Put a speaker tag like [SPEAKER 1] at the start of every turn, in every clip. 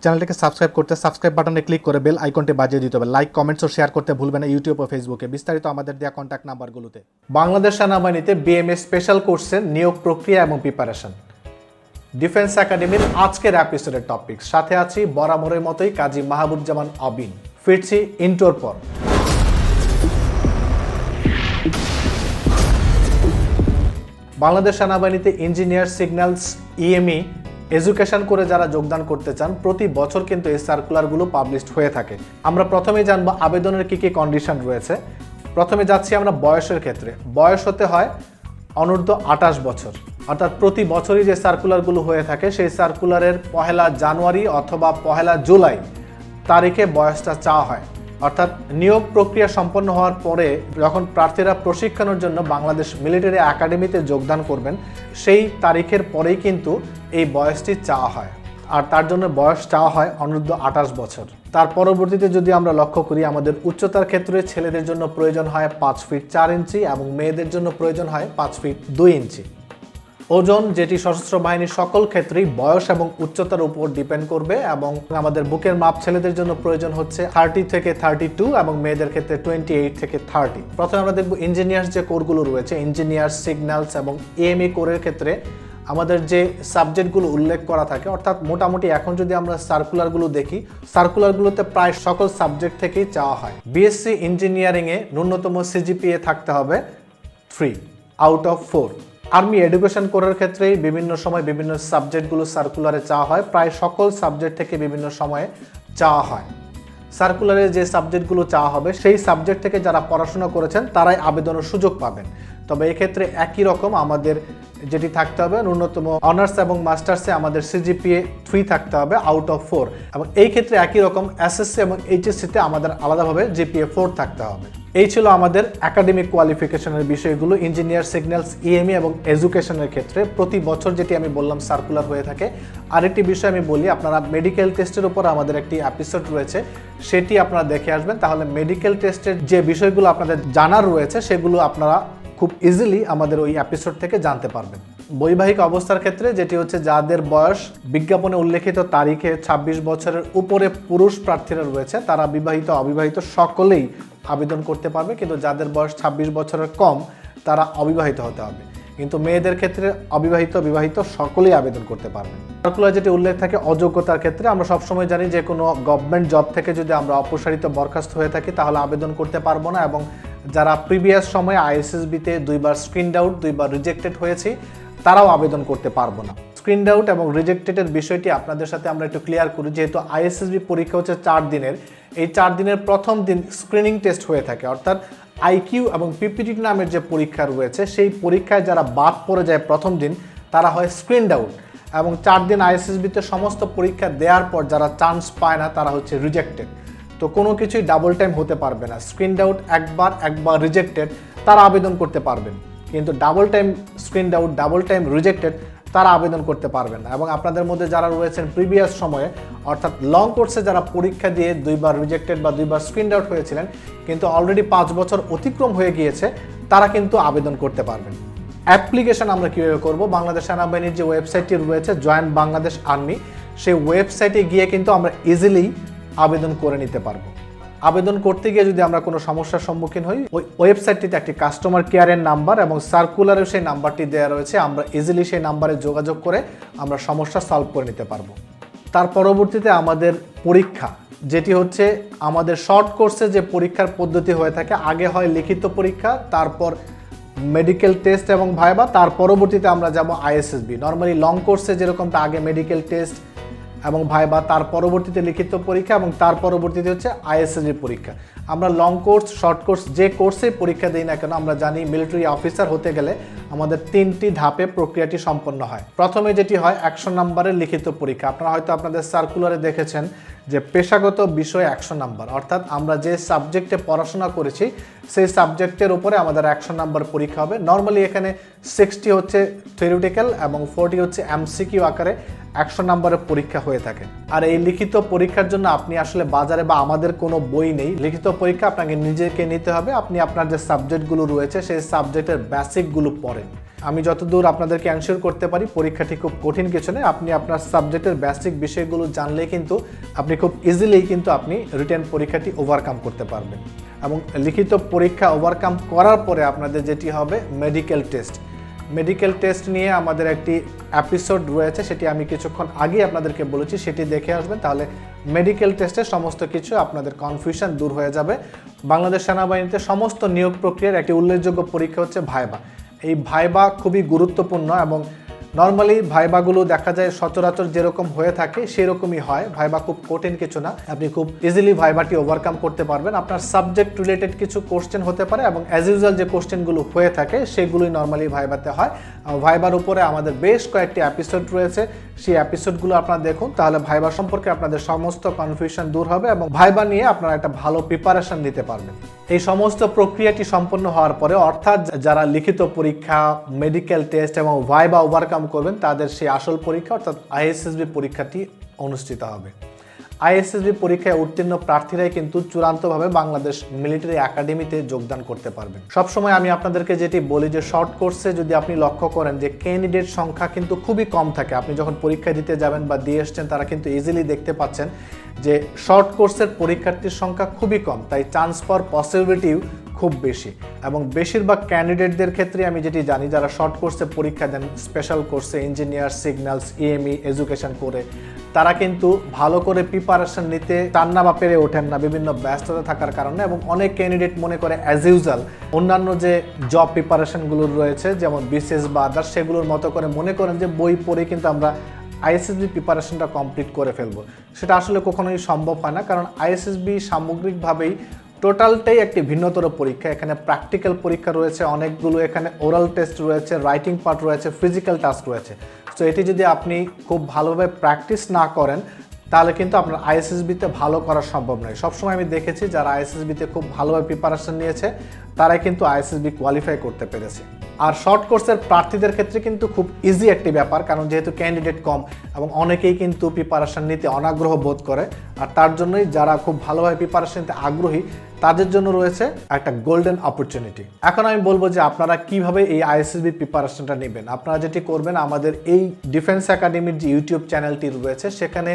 [SPEAKER 1] চ্যানেলটিকে সাবস্ক্রাইব করতে সাবস্ক্রাইব বাটনে ক্লিক করে বেল আইকনটি বাজিয়ে দিতে হবে। লাইক, কমেন্টস ও শেয়ার করতে ভুলবেন না ইউটিউব ও ফেসবুকে। বিস্তারিত আমাদের দেওয়া কন্ট্যাক্ট নাম্বারগুলোতে। বাংলাদেশ সেনাবাহিনীতে বিএমএস স্পেশাল কোর্সের নিয়োগ প্রক্রিয়া এবং প্রিপারেশন, ডিফেন্স একাডেমির আজকের এপিসোডের টপিক। সাথে আছি বরাবরের মতোই কাজী মাহবুবজামান অবিন। ফিরছি ইন্টোর পর। বাংলাদেশ সেনাবাহিনীতে ইঞ্জিনিয়ার, সিগন্যালস, ইএমই এডুকেশন করে যারা যোগদান করতে চান, প্রতি বছর কিন্তু এই সার্কুলারগুলো পাবলিশড হয়ে থাকে। আমরা প্রথমেই জানবো আবেদনের কী কী কন্ডিশন রয়েছে। প্রথমে যাচ্ছি আমরা বয়সের ক্ষেত্রে। বয়স হতে হয় অনূর্ধ্ব 28 বছর, অর্থাৎ প্রতি বছরই যে সার্কুলারগুলো হয়ে থাকে সেই সার্কুলারের 1 জানুয়ারি অথবা 1 জুলাই তারিখে বয়সটা চাওয়া হয়। অর্থাৎ নিয়োগ প্রক্রিয়া সম্পন্ন হওয়ার পরে যখন প্রার্থীরা প্রশিক্ষণের জন্য বাংলাদেশ মিলিটারি একাডেমিতে যোগদান করবেন, সেই তারিখের পরেই কিন্তু এই বয়সটি চাওয়া হয়। আর তার জন্য বয়স চাওয়া হয় অনূর্ধ্ব 28 বছর। তার পরবর্তীতে যদি আমরা লক্ষ্য করি, আমাদের উচ্চতার ক্ষেত্রে ছেলেদের জন্য প্রয়োজন হয় 5 ফিট 4 ইঞ্চি এবং মেয়েদের জন্য প্রয়োজন হয় 5 ফিট 2 ইঞ্চি। ওজন, যেটি সশস্ত্র বাহিনীর সকল ক্ষেত্রেই বয়স এবং উচ্চতার উপর ডিপেন্ড করবে, এবং আমাদের বুকের মাপ ছেলেদের জন্য প্রয়োজন হচ্ছে 30 থেকে 32 এবং মেয়েদের ক্ষেত্রে 28 থেকে 30। প্রথমে আমরা দেখব ইঞ্জিনিয়ার্স যে কোরগুলো রয়েছে, ইঞ্জিনিয়ার, সিগন্যালস এবং এএমই কোরের ক্ষেত্রে আমাদের যে সাবজেক্টগুলো উল্লেখ করা থাকে, অর্থাৎ মোটামুটি এখন যদি আমরা সার্কুলারগুলো দেখি, সার্কুলারগুলোতে প্রায় সকল সাবজেক্ট থেকেই চাওয়া হয়। বিএসসি ইঞ্জিনিয়ারিংয়ে ন্যূনতম সিজিপিএ থাকতে হবে 3 আউট অফ 4। আর্মি এডুকেশন কোরের ক্ষেত্রেই বিভিন্ন সময় বিভিন্ন সাবজেক্টগুলো সার্কুলারে চাওয়া হয়, প্রায় সকল সাবজেক্ট থেকে বিভিন্ন সময়ে চাওয়া হয়। সার্কুলারে যে সাবজেক্টগুলো চাওয়া হবে সেই সাবজেক্ট থেকে যারা পড়াশোনা করেছেন তারাই আবেদনের সুযোগ পাবেন। তবে এক্ষেত্রে একই রকম আমাদের যেটি থাকতে হবে, ন্যূনতম অনার্স এবং মাস্টার্সে আমাদের সিজিপিএ 3 থাকতে হবে আউট অফ 4, এবং এই ক্ষেত্রে একই রকম এসএসসি এবং এইচএসসিতে আমাদের আলাদাভাবে জিপিএ 4 থাকতে হবে। এই ছিল আমাদের একাডেমিক কোয়ালিফিকেশনের বিষয়গুলো ইঞ্জিনিয়ার, সিগন্যালস, ইএমই এবং এডুকেশনের ক্ষেত্রে। প্রতি বছর যেটি আমি বললাম সার্কুলার হয়ে থাকে। আরেকটি বিষয় আমি বলি, আপনারা মেডিকেল টেস্টের উপর আমাদের একটি এপিসোড রয়েছে, সেটি আপনারা দেখে আসবেন। তাহলে মেডিকেল টেস্টের যে বিষয়গুলো আপনাদের জানার রয়েছে সেগুলো আপনারা খুব ইজিলি আমাদের ওই এপিসোড থেকে জানতে পারবেন। বৈবাহিক অবস্থার ক্ষেত্রে যেটি হচ্ছে, যাদের বয়স বিজ্ঞাপনে উল্লেখিত তারিখে 26 বছরের উপরে পুরুষ প্রার্থীরা রয়েছে, তারা বিবাহিত অবিবাহিত সকলেই আবেদন করতে পারবে, কিন্তু যাদের বয়স 26 বছরের কম তারা অবিবাহিত হতে হবে। কিন্তু মেয়েদের ক্ষেত্রে অবিবাহিত বিবাহিত সকলেই আবেদন করতে পারবে। সার্কুলার যেটি উল্লেখ থাকে অযোগ্যতার ক্ষেত্রে, আমরা সবসময় জানি যে কোনো গভর্নমেন্ট জব থেকে যদি আমরা অপসারিত বরখাস্ত হয়ে থাকি তাহলে আবেদন করতে পারবো না, এবং যারা প্রিভিয়াস সময়ে আইএসএসবিতে 2 বার স্ক্রিনড আউট 2 বার রিজেক্টেড হয়েছে তারাও আবেদন করতে পারবো না। স্ক্রিনড আউট এবং রিজেক্টেডের বিষয়টি আপনাদের সাথে আমরা একটু ক্লিয়ার করি। যেহেতু আইএসএসবি পরীক্ষা হচ্ছে 4 দিনের, এই 4 দিনের প্রথম দিন স্ক্রিনিং টেস্ট হয়ে থাকে, অর্থাৎ আইকিউ এবং পিপিটি নামের যে পরীক্ষা রয়েছে সেই পরীক্ষায় যারা বাদ পড়ে যায় প্রথম দিন তারা হয় স্ক্রিনড আউট, এবং 4 দিন আইএসএসবিতে সমস্ত পরীক্ষা দেওয়ার পর যারা চান্স পায় না তারা হচ্ছে রিজেক্টেড। তো কোনো কিছুই ডাবল টাইম হতে পারবে না। স্ক্রিনড আউট একবার রিজেক্টেড তারা আবেদন করতে পারবেন, কিন্তু double time screened out double time rejected তারা আবেদন করতে পারবেন না। এবং আপনাদের মধ্যে যারা রয়েছেন প্রিভিয়াস সময়ে, অর্থাৎ লং কোর্সে যারা পরীক্ষা দিয়ে 2 বার রিজেক্টেড বা 2 বার স্ক্রিনড আউট হয়েছিলেন কিন্তু অলরেডি 5 বছর অতিক্রম হয়ে গিয়েছে, তারা কিন্তু আবেদন করতে পারবেন। অ্যাপ্লিকেশন আমরা কীভাবে করব? বাংলাদেশ সেনাবাহিনীর যে ওয়েবসাইটটি রয়েছে জয়েন বাংলাদেশ আর্মি, সেই ওয়েবসাইটে গিয়ে কিন্তু আমরা ইজিলি আবেদন করে নিতে পারবো। আবেদন করতে গিয়ে যদি আমরা কোনো সমস্যার সম্মুখীন হই, ওই ওয়েবসাইটটিতে একটি কাস্টমার কেয়ারের নাম্বার এবং সার্কুলারেও সেই নাম্বারটি দেওয়া রয়েছে, আমরা ইজিলি সেই নাম্বারে যোগাযোগ করে আমরা সমস্যা সলভ করে নিতে পারবো। তার পরবর্তীতে আমাদের পরীক্ষা, যেটি হচ্ছে আমাদের শর্ট কোর্সে যে পরীক্ষার পদ্ধতি হয়ে থাকে, আগে হয় লিখিত পরীক্ষা, তারপর মেডিকেল টেস্ট এবং ভাইবা, তার পরবর্তীতে আমরা যাব আইএসএসবি। নর্মালি লং কোর্সে যেরকমটা আগে মেডিকেল টেস্ট এবং ভাইবা, তার পরবর্তীতে লিখিত পরীক্ষা এবং তার পরবর্তীতে হচ্ছে আইএসএসবি পরীক্ষা। আমরা লং কোর্স, শর্ট কোর্স যে কোর্সেই পরীক্ষা দিই না কেন, আমরা জানি মিলিটারি অফিসার হতে গেলে আমাদের 3টি ধাপে প্রক্রিয়াটি সম্পন্ন হয়। প্রথমে যেটি হয় 100 নম্বরের লিখিত পরীক্ষা। আপনারা হয়তো আপনাদের সার্কুলারে দেখেছেন যে পেশাগত বিষয় 100 নাম্বার, অর্থাৎ আমরা যে সাবজেক্টে পড়াশোনা করেছি সেই সাবজেক্টের উপরে আমাদের 100 নাম্বার পরীক্ষা হবে। নর্মালি এখানে 60 হচ্ছে থিওরিটিক্যাল এবং 40 হচ্ছে এমসিকিউ আকারে 100 নম্বরের পরীক্ষা হয়ে থাকে। আর এই লিখিত পরীক্ষার জন্য আপনি আসলে বাজারে বা আমাদের কোনো বই নেই, লিখিত পরীক্ষা আপনাকে নিজেকে নিতে হবে। আপনি আপনার যে সাবজেক্টগুলো রয়েছে সেই সাবজেক্টের বেসিকগুলো পড়েন। আমি যতদূর আপনাদেরকে অ্যানসার করতে পারি পরীক্ষাটি খুব কঠিন কিছু নয়। আপনি আপনার সাবজেক্টের বেসিক বিষয়গুলো জানলে কিন্তু আপনি খুব ইজিলি কিন্তু আপনি রিটেন পরীক্ষাটি ওভারকাম করতে পারবেন। এবং লিখিত পরীক্ষা ওভারকাম করার পরে আপনাদের যেটি হবে মেডিকেল টেস্ট নিয়ে আমাদের একটি এপিসোড রয়েছে, সেটি আমি কিছুক্ষণ আগেই আপনাদেরকে বলেছি, সেটি দেখে আসবেন। তাহলে মেডিকেল টেস্টে সমস্ত কিছু আপনাদের কনফিউশন দূর হয়ে যাবে। বাংলাদেশ সেনাবাহিনীতে সমস্ত নিয়োগ প্রক্রিয়ার একটি উল্লেখযোগ্য পরীক্ষা হচ্ছে ভাইবা। এই ভাইবা খুবই গুরুত্বপূর্ণ এবং নর্মালি ভাইবাগুলো দেখা যায় সচরাচর যেরকম হয়ে থাকে সেরকমই হয়। ভাইবা খুব কঠিন কিছু না, আপনি খুব ইজিলি ভাইবাটি ওভারকাম করতে পারবেন। আপনার সাবজেক্ট রিলেটেড কিছু কোশ্চেন হতে পারে এবং অ্যাজ ইউজুয়াল যে কোশ্চেনগুলো হয়ে থাকে সেগুলোই নর্মালি ভাইবাতে হয়। ভাইবার উপরে আমাদের বেশ কয়েকটি এপিসোড রয়েছে, সেই এপিসোডগুলো আপনারা দেখুন, তাহলে ভাইবা সম্পর্কে আপনাদের সমস্ত কনফিউশন দূর হবে এবং ভাইবা নিয়ে আপনারা একটা ভালো প্রিপারেশন নিতে পারবেন। এই সমস্ত প্রক্রিয়াটি সম্পন্ন হওয়ার পরে, অর্থাৎ যারা লিখিত পরীক্ষা, মেডিকেল টেস্ট এবং ভাইবা ওভারকাম করবেন তাদের সেই আসল পরীক্ষা অর্থাৎ আইএসএসবি পরীক্ষাটি অনুষ্ঠিত হবে। আইএসএসবি পরীক্ষায় উত্তীর্ণ প্রার্থীরাই কিন্তু চূড়ান্তভাবে বাংলাদেশ মিলিটারি একাডেমিতে যোগদান করতে পারবেন। সবসময় আমি আপনাদেরকে যেটি বলি যে শর্ট কোর্সে যদি আপনি লক্ষ্য করেন যে ক্যান্ডিডেট সংখ্যা কিন্তু খুবই কম থাকে। আপনি যখন পরীক্ষা দিতে যাবেন বা দিয়ে এসছেন তারা কিন্তু ইজিলি দেখতে পাচ্ছেন যে শর্ট কোর্সের পরীক্ষার্থীর সংখ্যা খুবই কম, তাই চান্স পাওয়ার পসিবিলিটিও খুব বেশি। এবং বেশিরভাগ ক্যান্ডিডেটদের ক্ষেত্রে আমি যেটি জানি যারা শর্ট কোর্সে পরীক্ষা দেন, স্পেশাল কোর্সে ইঞ্জিনিয়ার, সিগন্যালস, ইএমই, এডুকেশন করে, তারা কিন্তু ভালো করে প্রিপারেশন নিতে চান না বা পেরে ওঠেন না বিভিন্ন ব্যস্ততা থাকার কারণে। এবং অনেক ক্যান্ডিডেট মনে করে অ্যাজ ইউজুয়াল অন্যান্য যে জব প্রিপারেশনগুলো রয়েছে যেমন বিসিএস বা আদার্স, সেগুলোর মতো করে মনে করেন যে বই পড়ে কিন্তু আমরা আইএসএসবি প্রিপারেশনটা কমপ্লিট করে ফেলবো। সেটা আসলে কখনোই সম্ভব হয় না, কারণ আইএসএসবি সামগ্রিকভাবেই টোটালটাই একটি ভিন্নতর পরীক্ষা। এখানে প্র্যাকটিক্যাল পরীক্ষা রয়েছে অনেকগুলো, এখানে ওরাল টেস্ট রয়েছে, রাইটিং পার্ট রয়েছে, ফিজিক্যাল টাস্ক রয়েছে। তো এটি যদি আপনি খুব ভালোভাবে প্র্যাকটিস না করেন তাহলে কিন্তু আপনার আইএসএসবিতে ভালো করা সম্ভব নয়। সবসময় আমি দেখেছি যারা আইএসএসবিতে খুব ভালোভাবে প্রিপারেশন নিয়েছে তারাই কিন্তু আইএসএসবি কোয়ালিফাই করতে পেরেছে। আর শর্ট কোর্সের প্রার্থীদের ক্ষেত্রে কিন্তু খুব ইজি একটি ব্যাপার, কারণ যেহেতু ক্যান্ডিডেট কম এবং অনেকেই কিন্তু প্রিপারেশন নিতে অনাগ্রহ বোধ করে, আর তার জন্যই যারা খুব ভালোভাবে প্রিপারেশন নিতে আগ্রহী তাদের জন্য রয়েছে একটা গোল্ডেন অপরচুনিটি। এখন আমি বলবো যে আপনারা কিভাবে এই আইএসএসবি প্রিপারেশনটা নেবেন। আপনারা যেটি করবেন, আমাদের এই ডিফেন্স একাডেমির যে ইউটিউব চ্যানেলটি রয়েছে সেখানে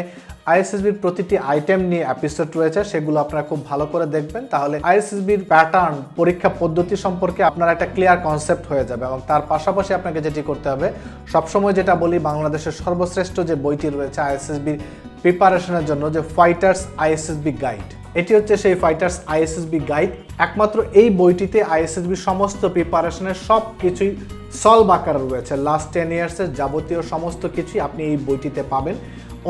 [SPEAKER 1] আইএসএসবির প্রতিটি আইটেম নিয়ে এপিসোড রয়েছে, সেগুলো আপনারা খুব ভালো করে দেখবেন। তাহলে আইএসএসবির প্যাটার্ন, পরীক্ষা পদ্ধতি সম্পর্কে আপনার একটা ক্লিয়ার কনসেপ্ট হয়ে যাবে। এবং তার পাশাপাশি আপনাকে যেটি করতে হবে, সবসময় যেটা বলি, বাংলাদেশের সর্বশ্রেষ্ঠ যে বইটি রয়েছে আইএসএসবির প্রিপারেশনের জন্য, যে ফাইটার্স আইএসএসবি গাইড, এটি হচ্ছে সেই ফাইটার্স আইএসএসবি গাইড। একমাত্র এই বইটিতে আইএসএসবির সমস্ত প্রিপারেশনের সব কিছুই সলভ আকারে রয়েছে। লাস্ট 10 ইয়ার্সের যাবতীয় সমস্ত কিছুই আপনি এই বইটিতে পাবেন।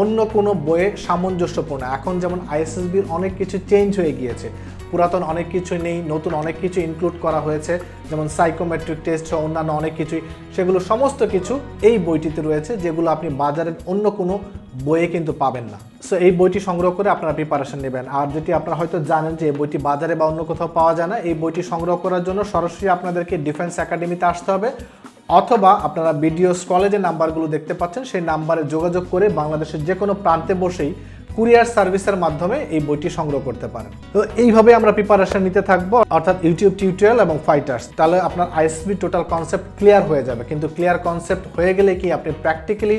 [SPEAKER 1] অন্য কোনো বইয়ে সামঞ্জস্যপূর্ণ। এখন যেমন আইএসএসবির অনেক কিছু চেঞ্জ হয়ে গিয়েছে, পুরাতন অনেক কিছু নেই, নতুন অনেক কিছু ইনক্লুড করা হয়েছে, যেমন সাইকোমেট্রিক টেস্ট ও অন্যান্য অনেক কিছুই, সেগুলো সমস্ত কিছু এই বইটিতে রয়েছে, যেগুলো আপনি বাজারের অন্য কোনো বইয়ে কিন্তু পাবেন না। সো এই বইটি সংগ্রহ করে আপনারা প্রিপারেশন নেবেন। আর যেটি আপনারা হয়তো জানেন যে এই বইটি বাজারে বা অন্য কোথাও পাওয়া যায় না, এই বইটি সংগ্রহ করার জন্য সরাসরি আপনাদেরকে ডিফেন্স একাডেমিতে আসতে হবে, অথবা আপনারা ভিডিও স্ক্রলে যে নাম্বারগুলো দেখতে পাচ্ছেন সেই নাম্বারে যোগাযোগ করে বাংলাদেশের যে কোনো প্রান্তে বসেই কুরিয়ার সার্ভিসের মাধ্যমে এই বইটি সংগ্রহ করতে পারেন। তো এইভাবে আমরা প্রিপারেশন নিতে থাকবো, অর্থাৎ ইউটিউব টিউটোরিয়াল এবং ফাইটার্স। তাহলে আপনার আইএসএসবি টোটাল কনসেপ্ট ক্লিয়ার হয়ে যাবে। কিন্তু ক্লিয়ার কনসেপ্ট হয়ে গেলে কি আপনি প্র্যাকটিক্যালি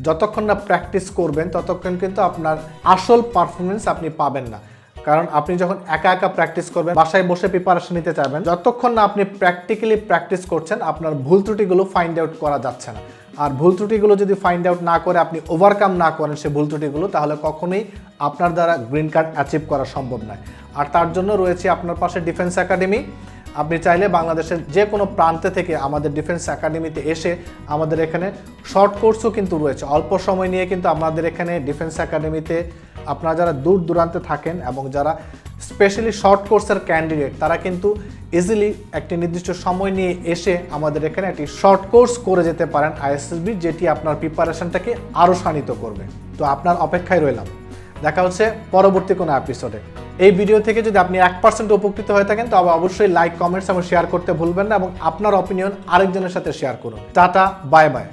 [SPEAKER 1] যতক্ষণ না প্র্যাকটিস করবেন ততক্ষণ কিন্তু আপনার আসল পারফরমেন্স আপনি পাবেন না। কারণ আপনি যখন একা একা প্র্যাকটিস করবেন, বাসায় বসে প্রিপারেশন নিতে চাইবেন, যতক্ষণ না আপনি প্র্যাকটিক্যালি প্র্যাকটিস করছেন আপনার ভুল ত্রুটিগুলো ফাইন্ড আউট করা যাচ্ছে না। আর ভুল ত্রুটিগুলো যদি ফাইন্ড আউট না করে আপনি ওভারকাম না করেন সে ভুল ত্রুটিগুলো, তাহলে কখনোই আপনার দ্বারা গ্রিন কার্ড অ্যাচিভ করা সম্ভব নয়। আর তার জন্য রয়েছে আপনার পাশে ডিফেন্স একাডেমি। আপনি চাইলে বাংলাদেশের যে কোনো প্রান্তে থেকে আমাদের ডিফেন্স একাডেমিতে এসে, আমাদের এখানে শর্ট কোর্সও কিন্তু রয়েছে, অল্প সময় নিয়ে কিন্তু আমাদের এখানে ডিফেন্স একাডেমিতে আপনারা যারা দূর দূরান্তে থাকেন এবং যারা স্পেশালি শর্ট কোর্সের ক্যান্ডিডেট, তারা কিন্তু ইজিলি একটি নির্দিষ্ট সময় নিয়ে এসে আমাদের এখানে একটি শর্ট কোর্স করে যেতে পারেন আইএসএসবি, যেটি আপনার প্রিপারেশনটাকে আরও শানিত করবে। তো আপনার অপেক্ষায় রইলাম, দেখা হচ্ছে পরবর্তী কোনো এপিসোডে। এই ভিডিও থেকে যদি আপনি 1% উপকৃত হয়ে থাকেন তবে অবশ্যই লাইক, কমেন্টস এবং শেয়ার করতে ভুলবেন না, এবং আপনার অপিনিয়ন আরেকজনের সাথে শেয়ার করুন। Tata, bye bye.